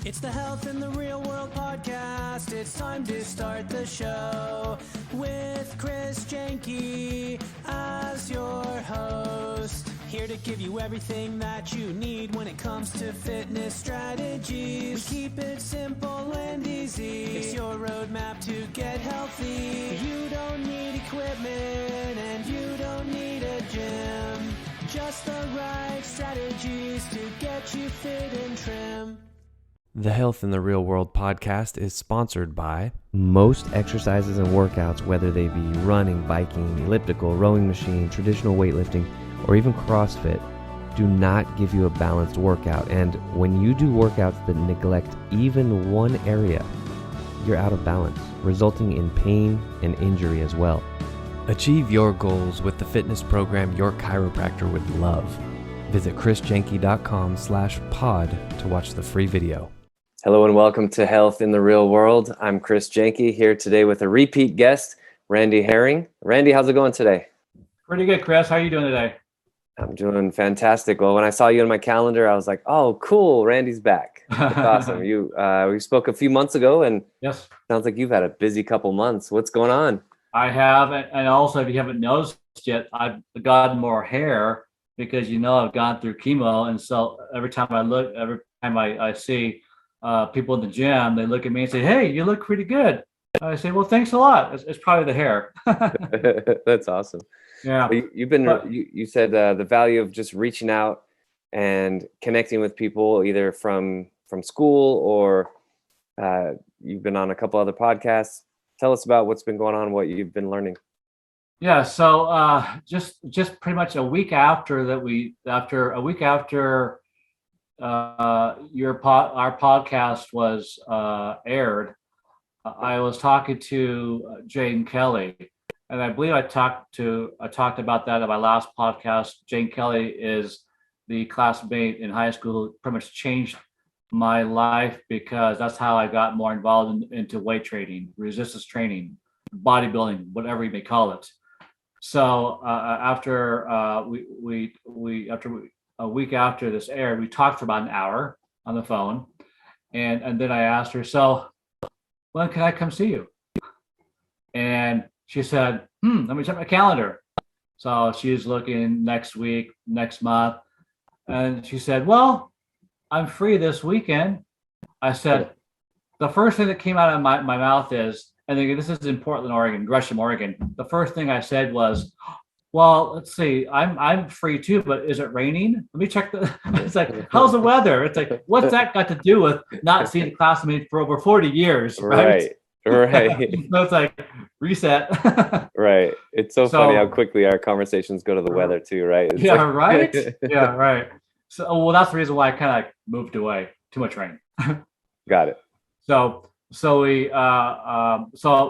It's the Health in the Real World podcast. It's time to start the show with Chris Janke as your host. Here to give you everything that you need when it comes to fitness strategies. We keep it simple and easy. It's your roadmap to get healthy. You don't need equipment and you don't need a gym. Just the right strategies to get you fit and trim. The Health in the Real World podcast is sponsored by most exercises and workouts, whether they be running, biking, elliptical, rowing machine, traditional weightlifting, or even CrossFit, do not give you a balanced workout. And when you do workouts that neglect even one area, you're out of balance, resulting in pain and injury as well. Achieve your goals with the fitness program your chiropractor would love. Visit chrisjanke.com/pod to watch the free video. Hello and welcome to Health in the Real World. I'm Chris Janke here today with a repeat guest, Randy Herring. Randy, how's it going today? Pretty good, Chris. How are you doing today? I'm doing fantastic. Well, when I saw you on my calendar, I was like, oh, cool, Randy's back. That's awesome. We spoke a few months ago, and yes, sounds like you've had a busy couple months. What's going on? I have. And also, if you haven't noticed yet, I've gotten more hair because, I've gone through chemo. And so every time I see people in the gym, they look at me and say, hey, you look pretty good. I say, well, thanks a lot. It's probably the hair. That's awesome. Yeah. So you said the value of just reaching out and connecting with people either from school or you've been on a couple other podcasts. Tell us about what's been going on, what you've been learning. Yeah. So just pretty much a week after our podcast was aired, I was talking to Jane Kelly, and I believe I talked about that in my last podcast. Jane Kelly is the classmate in high school who pretty much changed my life because that's how I got more involved into weight training, resistance training, bodybuilding, whatever you may call it. So after a week after this aired, we talked for about an hour on the phone, and then I asked her, so when can I come see you? And she said, let me check my calendar. So she's looking next week, next month. And she said, well, I'm free this weekend. I said, the first thing that came out of my mouth is, and this is in Portland, Oregon, Gresham, Oregon. The first thing I said was, well, let's see, I'm free too, but is it raining? Let me check it's like, how's the weather? It's like, what's that got to do with not seeing a classmate for over 40 years? Right. So it's like reset. Right. It's so funny how quickly our conversations go to the weather too, right? It's right. Yeah, right. So, that's the reason why I kind of moved away. Too much rain. Got it. So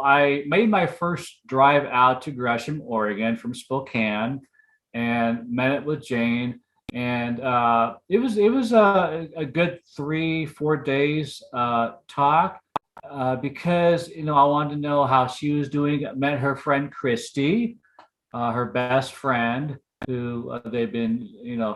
I made my first drive out to Gresham, Oregon from Spokane, and met it with Jane. And it was a good 3-4 days talk because I wanted to know how she was doing. Met her friend Christy, her best friend, who they've been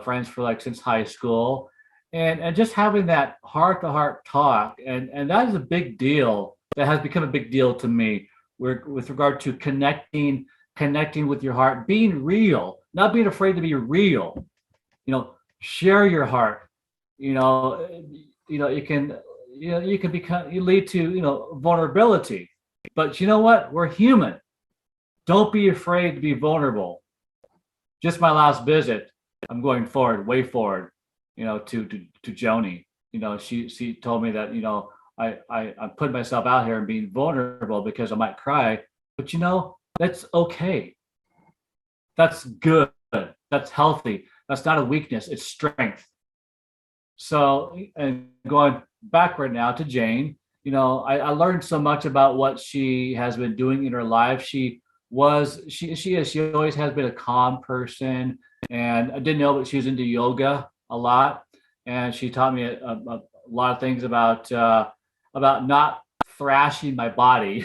friends for since high school. And just having that heart-to-heart talk, and that is a big deal. That has become a big deal to me, with regard to connecting with your heart, being real, not being afraid to be real. Share your heart. You can lead to vulnerability. But you know what? We're human. Don't be afraid to be vulnerable. Just my last visit, I'm going way forward. To Joni, she told me that, I'm putting myself out here and being vulnerable because I might cry, but that's okay. That's good. That's healthy. That's not a weakness. It's strength. So, and going backward now to Jane, I learned so much about what she has been doing in her life. She always has been a calm person, and I didn't know that she was into yoga a lot, and she taught me a lot of things about not thrashing my body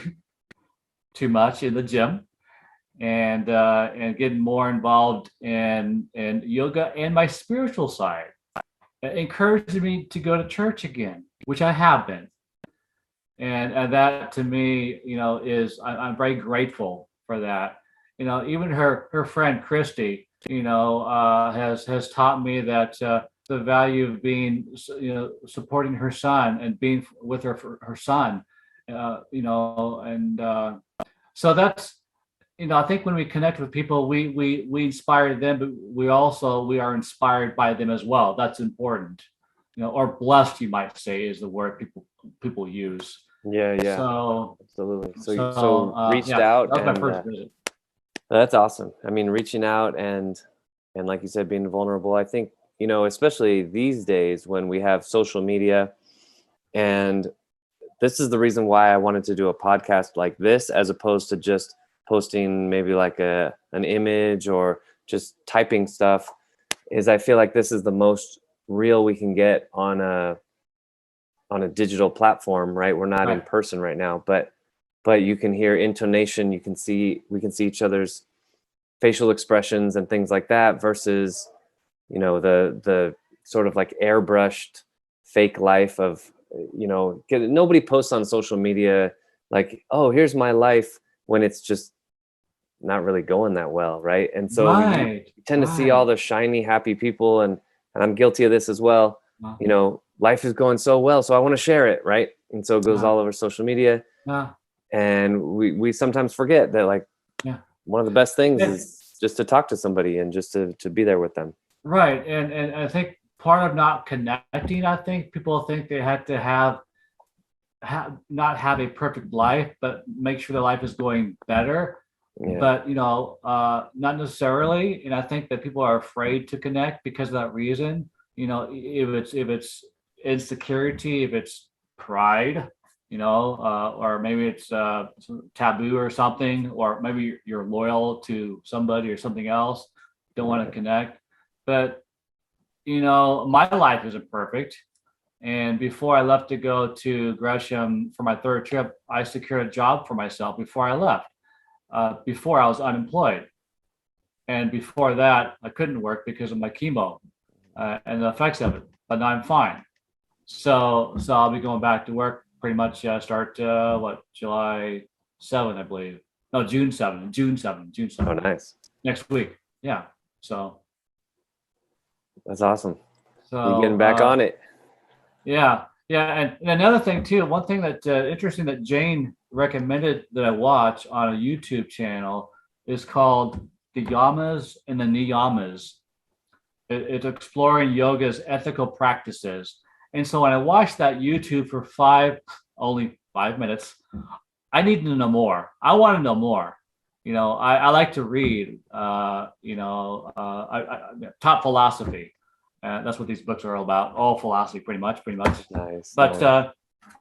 too much in the gym, and getting more involved in yoga and my spiritual side. encouraging me to go to church again, which I have been. And that to me, is I'm very grateful for that. Even her friend Christy, has taught me that the value of being, supporting her son and being with her for her son, and so that's, I think when we connect with people, we inspire them, but we are inspired by them as well. That's important, or blessed, you might say, is the word people use. Yeah, yeah, So absolutely. So reached out, that was my and first visit. that's awesome. I mean, reaching out and like you said, being vulnerable. I think, especially these days when we have social media, and this is the reason why I wanted to do a podcast like this, as opposed to just posting maybe like an image or just typing stuff, is I feel like this is the most real we can get on a digital platform, right? We're not in person right now, but you can hear intonation, we can see each other's facial expressions and things like that, versus, the sort of like airbrushed fake life of, nobody posts on social media like, oh, here's my life, when it's just not really going that well, right? And so you tend to see all the shiny, happy people, and I'm guilty of this as well. Life is going so well, so I want to share it, right? And so it goes all over social media. And we sometimes forget that, like, one of the best things is just to talk to somebody and just to be there with them. Right. And I think part of not connecting, I think people think they have to not have a perfect life, but make sure their life is going better. Yeah. But, not necessarily. And I think that people are afraid to connect because of that reason. If it's insecurity, if it's pride, or maybe it's taboo or something, or maybe you're loyal to somebody or something else, don't want to connect. But, my life isn't perfect. And before I left to go to Gresham for my third trip, I secured a job for myself before I left. Before I was unemployed. And before that, I couldn't work because of my chemo and the effects of it. But now I'm fine. So I'll be going back to work pretty much start July 7th, I believe. No, June 7th. June 7th. Oh, nice. Next week. Yeah. So that's awesome. So you're getting back on it. Yeah. And another thing too, one thing that interesting that Jane recommended that I watch on a YouTube channel is called The Yamas and the Niyamas. It's exploring yoga's ethical practices. And so when I watched that YouTube for only 5 minutes, I needed to know more. I want to know more. I like to read, top philosophy. That's what these books are all about. All philosophy, pretty much. Nice.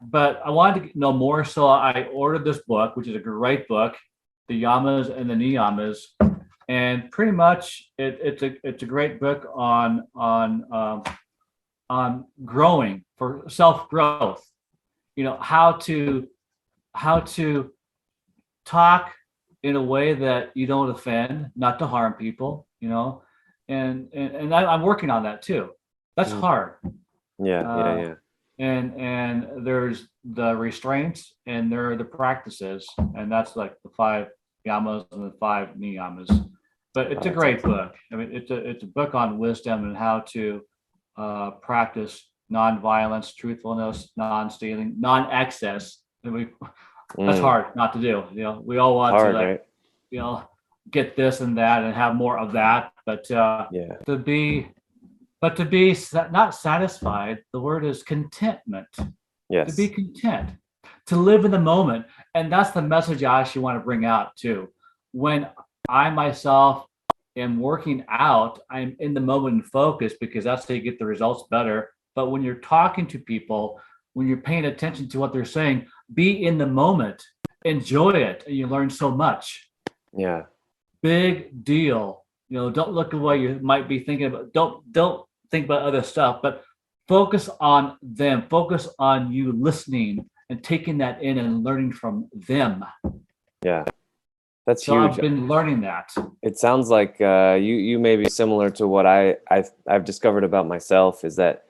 But I wanted to know more, so I ordered this book, which is a great book, The Yamas and the Niyamas, and pretty much it's a great book on growing, for self-growth. How to talk in a way that you don't offend, not to harm people. And I'm working on that too. That's hard. Yeah. And there's the restraints and there are the practices, and that's like the 5 yamas and the 5 niyamas. But it's a great book. I mean, it's a book on wisdom and how to practice nonviolence, truthfulness, non-stealing, non-excess. That's hard not to do. We all want to, like, right? Get this and that and have more of that, but to be not satisfied, the word is contentment. Yes. To be content, to live in the moment. And that's the message I actually want to bring out too. When I myself am working out, I'm in the moment and focused, because that's how you get the results better. But when you're talking to people, when you're paying attention to what they're saying, be in the moment, enjoy it, and you learn so much. Yeah. Big deal. Don't look at what you might be thinking about. Don't think about other stuff, but focus on them. Focus on you listening and taking that in and learning from them. Yeah, that's so huge. I've been learning that. It sounds like you may be similar to what I've discovered about myself, is that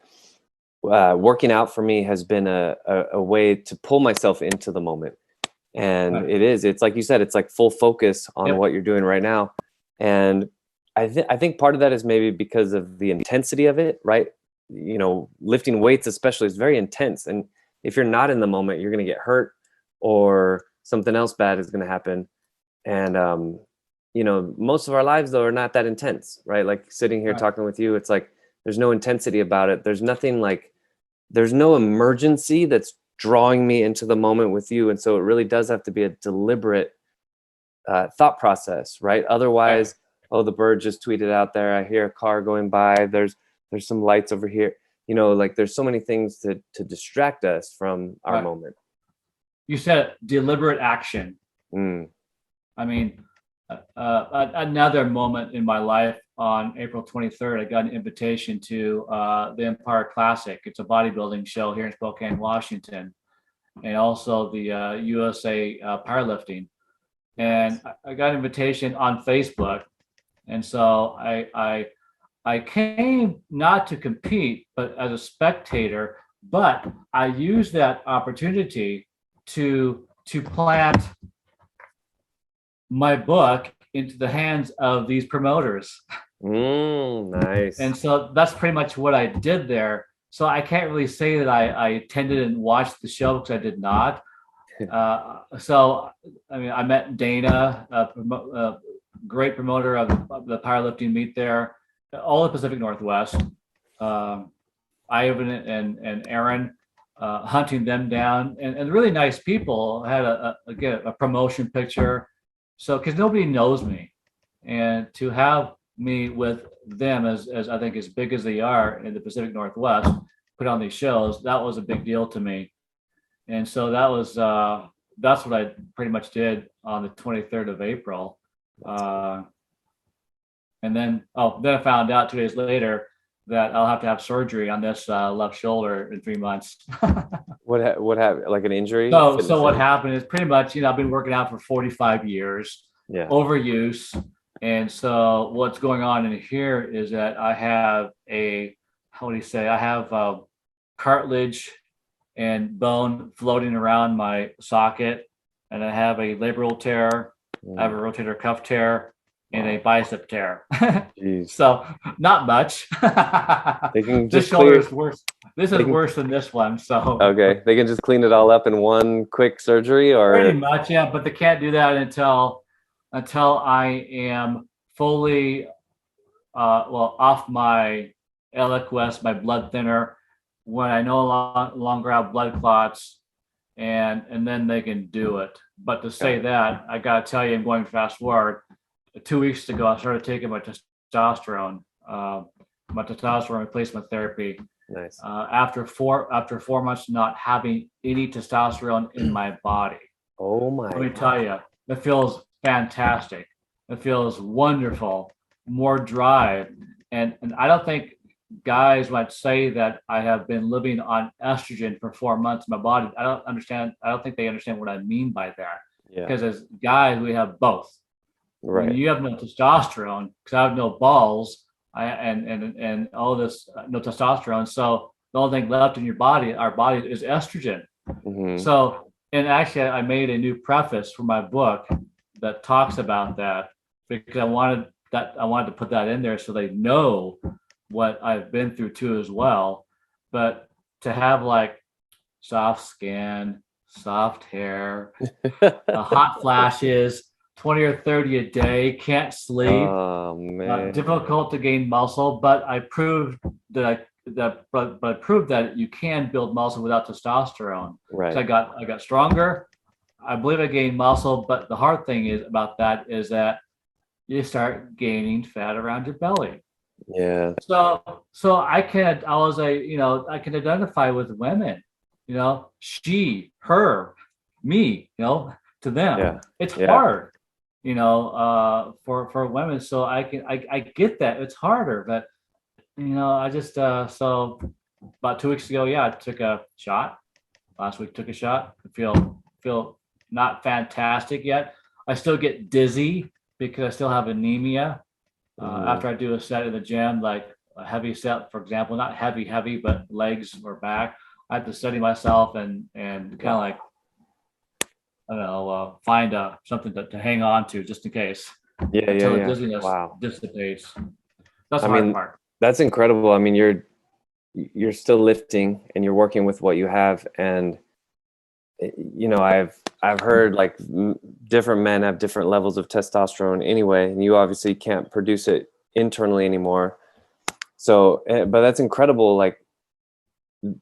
working out for me has been a way to pull myself into the moment. And Right. it's like you said, it's like full focus on Yep. what you're doing right now. And I think part of that is maybe because of the intensity of it, right? You know, lifting weights especially is very intense. And if you're not in the moment, you're going to get hurt or something else bad is going to happen. And, you know, most of our lives, though, are not that intense, right? Like sitting here Right. talking with you, it's like there's no intensity about it. There's nothing like, there's no emergency that's drawing me into the moment with you. And so it really does have to be a deliberate thought process, right? Otherwise, oh, the bird just tweeted out there. I hear a car going by. There's some lights over here. You know, like there's so many things to distract us from our Right. moment. You said deliberate action. Mm. I mean, another moment in my life on April 23rd, I got an invitation to the Empire Classic. It's a bodybuilding show here in Spokane, Washington, and also the USA powerlifting. And I got an invitation on Facebook, and so I came not to compete, but as a spectator. But I used that opportunity to plant my book into the hands of these promoters. Nice. And so that's pretty much what I did there. So I can't really say that I attended and watched the show because I did not. So, I mean, I met Dana, a great promoter of the powerlifting meet there, all the Pacific Northwest. Ivan and Aaron, hunting them down, and really nice people. Had again a promotion picture. So, because nobody knows me, and to have me with them as I think as big as they are in the Pacific Northwest, put on these shows, that was a big deal to me. And so that's what I pretty much did on the 23rd of April. And then I found out 2 days later that I'll have to have surgery on this left shoulder in 3 months. What happened? Like an injury? So what happened is pretty much, I've been working out for 45 years, Yeah. overuse. And so what's going on in here is that I have I have cartilage and bone floating around my socket, and I have a labral tear, I have a rotator cuff tear, and a bicep tear. So not much. They can This just shoulder is worse. This is worse than this one. So okay, they can just clean it all up in one quick surgery, or pretty much, yeah. But they can't do that until I am fully off my Eliquis, my blood thinner, when I no longer have blood clots, and then they can do it. But to say that, I gotta tell you, I'm going fast forward. 2 weeks ago, I started taking my testosterone replacement therapy. nice. After 4 months not having any testosterone in my body. Oh my! Let me tell you, it feels fantastic. It feels wonderful, more drive. And I don't think guys might say that I have been living on estrogen for 4 months in my body. I don't think they understand what I mean by that. Yeah. Because as guys, we have both. Right. When you have no testosterone, because I have no balls, and all this no testosterone. So the only thing left in our body is estrogen. Mm-hmm. So, and actually, I made a new preface for my book that talks about that, because I wanted to put that in there so they know what I've been through too as well. But to have like soft skin, soft hair, hot flashes, 20 or 30 a day, can't sleep, Oh man! difficult to gain muscle, but I proved that I proved that you can build muscle without testosterone. Right. So I got stronger. I believe I gained muscle, but the hard thing is that you start gaining fat around your belly. Yeah. So I can identify with women, she, her, me, to them. Yeah. It's Yeah. hard, for women. So I get that it's harder, but I just so about 2 weeks ago, I took a shot. Last week took a shot. I feel not fantastic yet. I still get dizzy because I still have anemia. After I do a set in the gym, like a heavy set, for example, not heavy, but legs or back, I have to steady myself and kind of like, I don't know, find something to hang on to just in case until the dizziness dissipates. That's the hard part. That's incredible. I mean, you're still lifting and you're working with what you have, and I've heard like different men have different levels of testosterone anyway, and you obviously can't produce it internally anymore. So, but that's incredible. Like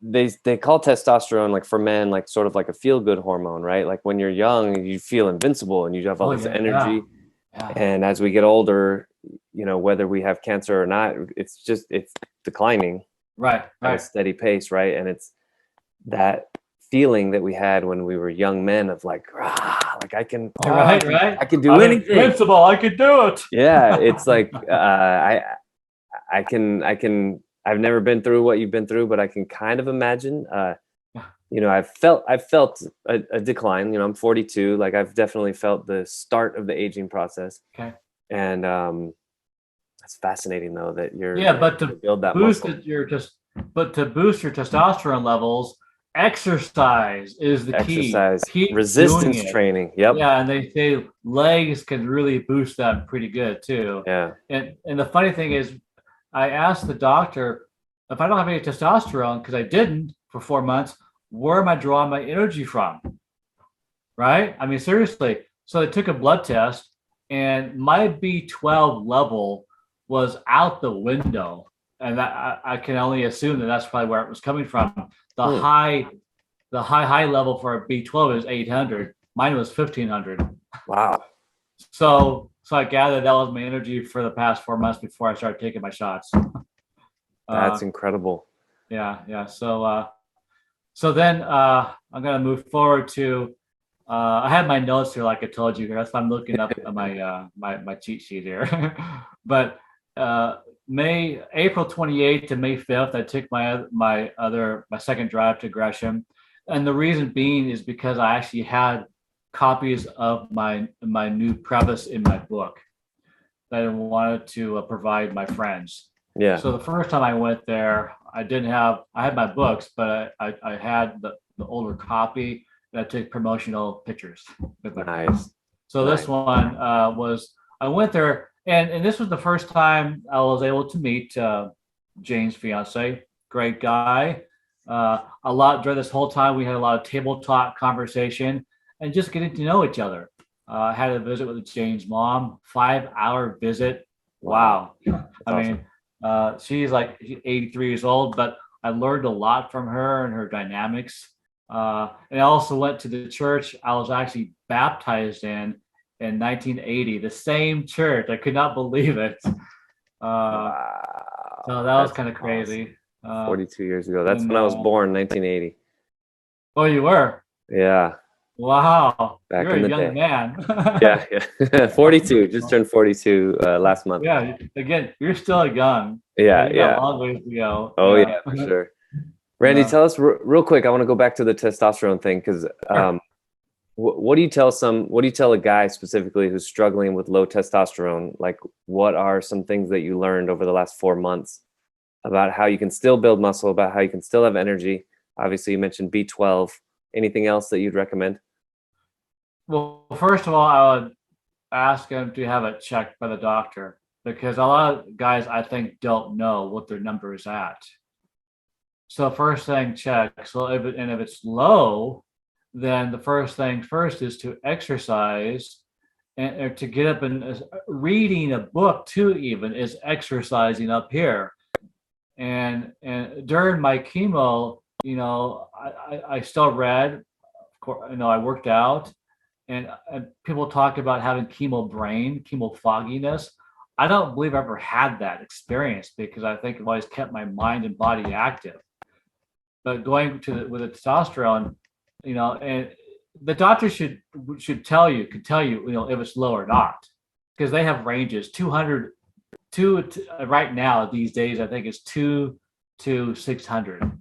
they call testosterone, like for men, like sort of like a feel good hormone, right? Like when you're young, you feel invincible and you have all this energy. Yeah. And as we get older, whether we have cancer or not, it's declining. Right. At a steady pace, right? And it's that feeling that we had when we were young men of like I can I can do anything. Invincible, I could do it. Yeah, it's like I can I've never been through what you've been through, but I can kind of imagine. I've felt a decline. I'm 42. Like I've definitely felt the start of the aging process. Okay. And it's fascinating though that you're but to build that boost muscle. But to boost your testosterone levels, exercise is the key. Keep resistance training. Yep. Yeah, and they say legs can really boost that pretty good too. Yeah. And the funny thing is, I asked the doctor if I don't have any testosterone, because I didn't for 4 months, where am I drawing my energy from? Right? I mean, seriously. So they took a blood test, and my B12 level was out the window. And that I can only assume that that's probably where it was coming from. The high level for a B12 is 800. Mine was 1500. Wow. So I gathered that was my energy for the past 4 months before I started taking my shots. That's incredible. Yeah. So then I'm gonna move forward to. I have my notes here, like I told you. That's why I'm looking up my my cheat sheet here. But April 28th to May 5th, I took my second drive to Gresham, and the reason being is because I actually had copies of my new preface in my book that I wanted to provide my friends. Yeah. So the first time I went there, I had my books, but I had the older copy that I took promotional pictures with. Nice. So this one was, I went there, and this was the first time I was able to meet Jane's fiance. Great guy. During this whole time, we had a lot of table talk conversation and just getting to know each other. I had a visit with Jane's mom, 5-hour visit. Wow. I mean, she's 83 years old, but I learned a lot from her and her dynamics. And I also went to the church I was actually baptized in 1980, the same church. I could not believe it. Wow. So that was kind of crazy. 42 years ago. That's when I was born, 1980. Oh, you were? Yeah. Wow. Back You're in a the young day. man. Yeah. 42. Just turned 42 last month. Yeah. Again, you're still young. Yeah. You got a long ways to go. Oh, yeah, for sure. Randy, tell us real quick. I want to go back to the testosterone thing because what do you tell a guy specifically who's struggling with low testosterone? Like, what are some things that you learned over the last 4 months about how you can still build muscle, about how you can still have energy? Obviously, you mentioned B12. Anything else that you'd recommend? Well, first of all, I would ask him to have it checked by the doctor, because a lot of guys, I think, don't know what their number is at. So first thing, check. So if it's low, then the first thing first is to exercise, and to get up and reading a book too, even is exercising up here. And during my chemo, I still read, of course, I worked out, and people talk about having chemo brain, chemo fogginess. I don't believe I ever had that experience, because I think I've always kept my mind and body active. But going with the testosterone, and the doctor could tell you, if it's low or not, because they have ranges 200 right now these days. I think it's 2 to 600.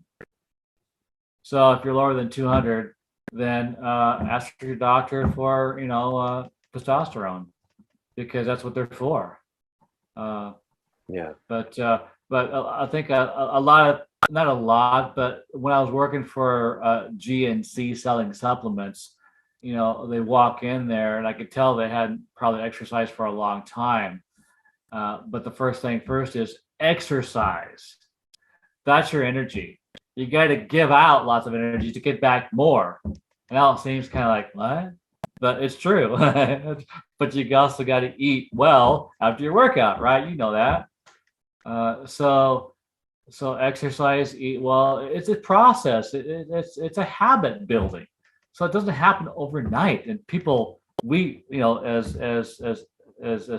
So if you're lower than 200, then ask your doctor for testosterone, because that's what they're for. Yeah. But but I think a lot of, not a lot, but when I was working for GNC selling supplements, they walk in there and I could tell they hadn't probably exercised for a long time. But the first thing first is exercise. That's your energy. You got to give out lots of energy to get back more. And now it seems kind of like, what? But it's true. But you also got to eat well after your workout, right? You know that. So exercise, eat well. It's a process. It's a habit building. So it doesn't happen overnight. And people, we, as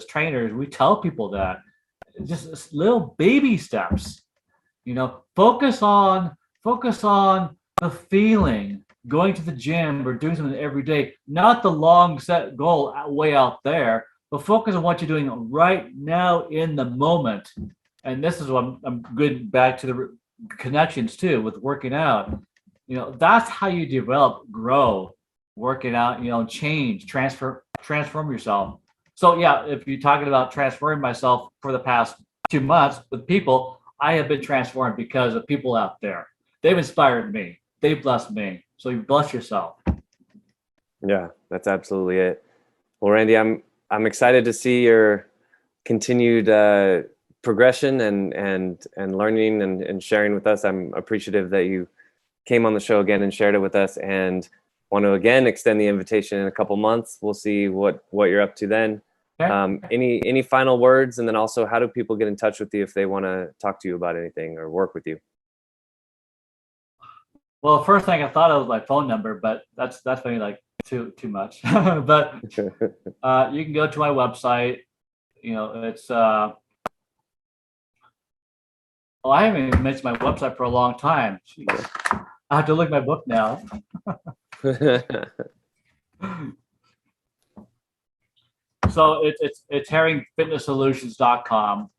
trainers, we tell people that just little baby steps. Focus on the feeling, going to the gym or doing something every day, not the long set goal way out there, but focus on what you're doing right now in the moment. And this is what I'm good back to the connections too with working out. That's how you develop, grow, working out, change, transform yourself. So yeah, if you're talking about transforming myself for the past 2 months with people, I have been transformed because of people out there. They've inspired me. They've blessed me. So you bless yourself. Yeah, that's absolutely it. Well, Randy, I'm excited to see your continued progression and learning and sharing with us. I'm appreciative that you came on the show again and shared it with us, and want to again extend the invitation in a couple months. We'll see what you're up to then. Okay. Any final words, and then also how do people get in touch with you if they want to talk to you about anything or work with you? Well, the first thing I thought of was my phone number, but that's maybe like too much. But you can go to my website. It's I haven't even mentioned my website for a long time. Jeez. I have to look at my book now. So it's herringfitnesssolutions.com,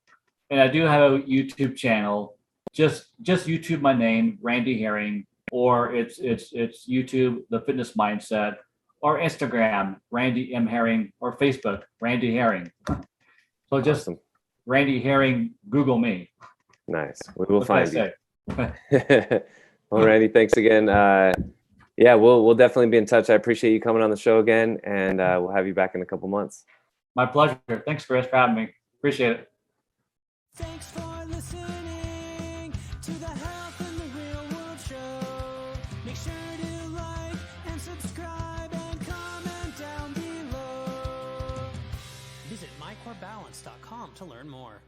and I do have a YouTube channel. Just YouTube my name, Randy Herring, or it's YouTube, The Fitness Mindset, or Instagram, Randy M. Herring, or Facebook, Randy Herring. So just awesome. Randy Herring, Google me. Nice. We will find you. Well, Randy, thanks again. Yeah, we'll definitely be in touch. I appreciate you coming on the show again, and we'll have you back in a couple months. My pleasure. Thanks, Chris, for having me. Appreciate it. Thanks for listening to the Health in the Real World show. Make sure to like and subscribe and comment down below. Visit mycorebalance.com to learn more.